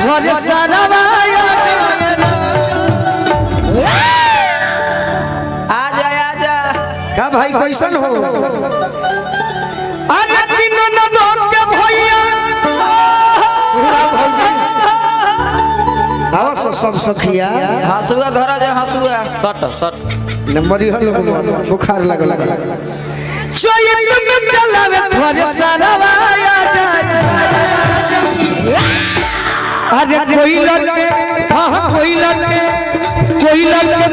घर सारा आजा का भाई कैसन हो अरे तीनों नंदों के भैया पूरा भौजी आओ सब सखिया हसुआ घर जा हसुआ सट नंबर ही हल बुखार लगल चोइट में चलावे घर सारा अरे कोई लड़के हाँ कोई लड़के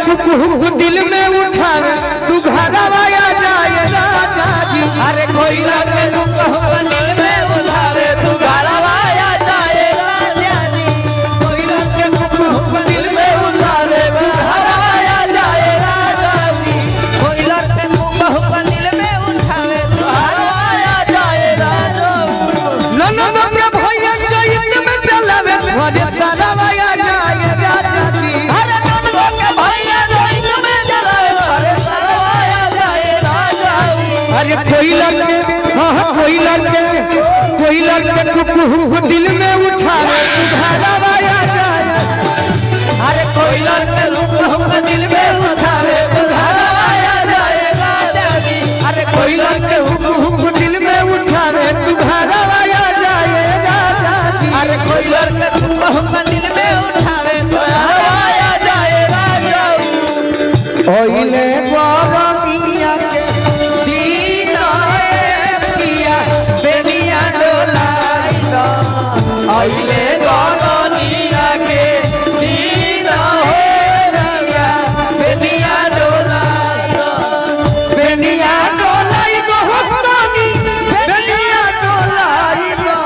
कुकु दिल में उठावे तू घर आया जाए राजा जी अरे कोई लड़के कुकु दिल में उठावे तू घर आया जाए राजा जी कोई लड़के कुकु दिल में उठावे तू घर आया जाए राजा जी कोई लड़के कुकु दिल में उठावे तू घर आया जाए राजा ननद के भैया चैत में चलावे घर सारा आया जाए राजा जी अरे ननद के भैया चैत में चलावे घर सारा आया जाए राजा अरे कोई लड़के कुकु दिल में उठावे तू घर आया जाए अरे कोई लड़के कुकु दिल में उठावे तू घर आया जाए राजा जी अरे कोई लड़के हुक दिल में उठावे तू घर आया जाए राजा जी अरे कोई लड़के कुकु दिल में उठावे तू घर आया जाए राजा ओइले बाबा मियां के दीना पिया बेनिया डोलाई दो आइले गगनिया के दीना हो रिया बेनिया डोलाई बेनिया डोलाई दो हस्तानी बेनिया डोलाई दो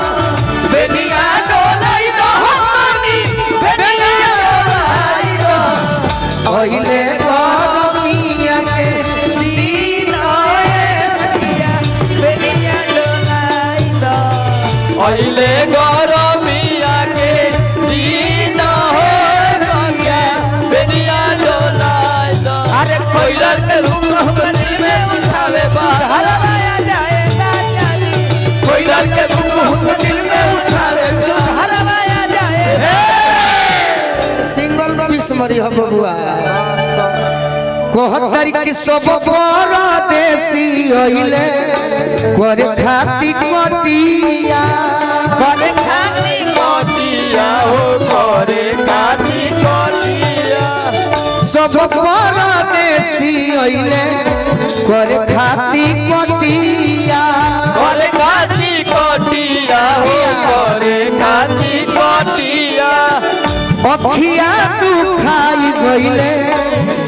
बेनिया डोलाई दो हस्तानी बेनिया डोलाई दो ओइले बाबा मियां के दीना पिया बेनिया डोलाई दो आइले गरमिया के दीना हो रिया बेनिया डोलाई अरे कोई लड़के कुकु दिल में उठावे बाहर आया जाए राजा जी कोई लड़के कुकु दिल में उठावे बाहर आया जाए सिंगल पीस मरी हो बबुआ कोहतर की सब परदेसी होइले करे खाती कटिया करे खाती कटिया हो करे खाती कटिया सब परदेसी होइले करे खाती कटिया करे खाती कटिया हो करे खाती कटिया अखिया तू खाई गइले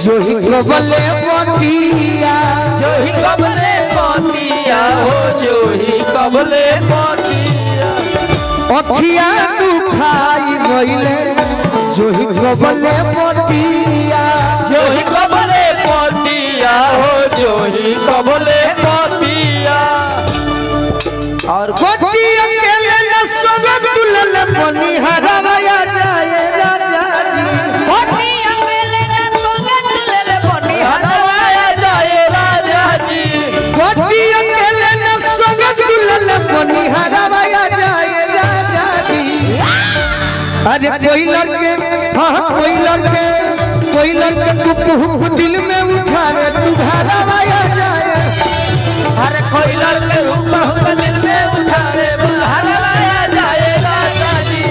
जोही कबले पटिया जोही कबले पतिया हो जोही कबले पतिया अखिया तू खाई गइले जोही कबले पटिया जोही कबले पतिया हो जोही कबले पतिया और पटिया के ले सब दुलल मनी हराया जाए राजा जी पतिया के ले तुलल पति हराया जाए राजा जी पटिया के ले सब दुलल मनी हराया जाए राजा जी अरे कोई लड़के कुकु दिल में उठावे तू घर आया जाए अरे कोई लड़के कुकु दिल में उठावे बाहर आया जाए राजा जी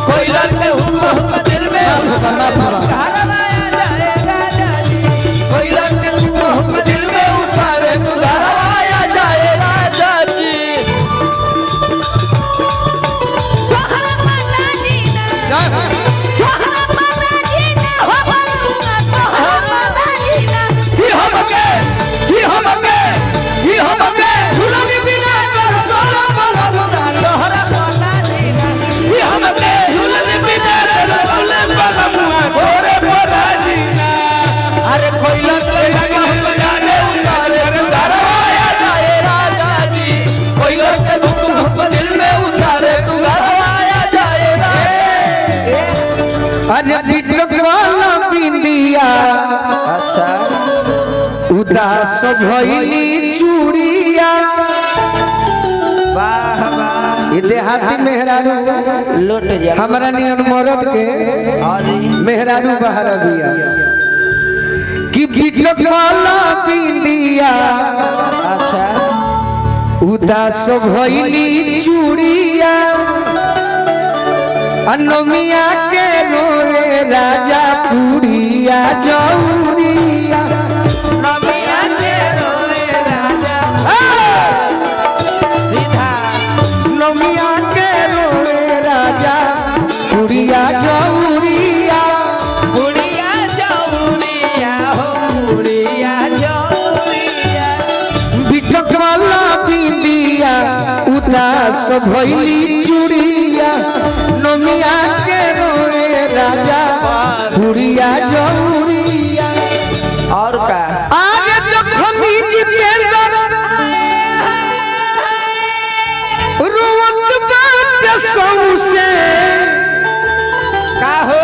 कोई लड़के कुकु दिल में उठावे बाहर आया जाए राजा जी कोई लड़के कुकु दिल में उठावे बाहर आया जाए राजा जी अरे कोई लड़के जाने उतारे बाहर आया जाए राजा जी कोई लड़के कुकु दिल में उतारे बाहर आया जाए अरे बिटक वाला बिंदिया अच्छा उदास भइली चूड़िया वाह वाह ये देहाती मेहरारू लौट जा हमारा नियन मरद के हाँ जी मेहरारू बाहर दिया कि बिटक वाला बिंदिया अच्छा उदास भइली चूड़िया अनमिया के रोए राजा पुड़िया जौरिया नमिया के रोए राजा सीधा नमिया के रोए राजा पुड़िया जौरिया बुढ़िया जौरिया हो बुढ़िया जौरिया बिटक वाला बिंदिया उदास भइली चूड़िया नमिया के रोए राजा पुड़िया जौरिया और का आगे जब हम जितेंद्र रोवत बात सौसे का हो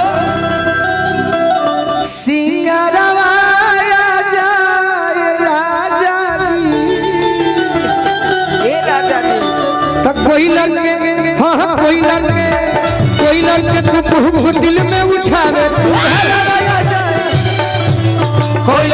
सिंगारवाया जाए राजा जी ए राजा जी तो कोई लड़के हाँ कोई लड़के तू दिल में उठावे कोई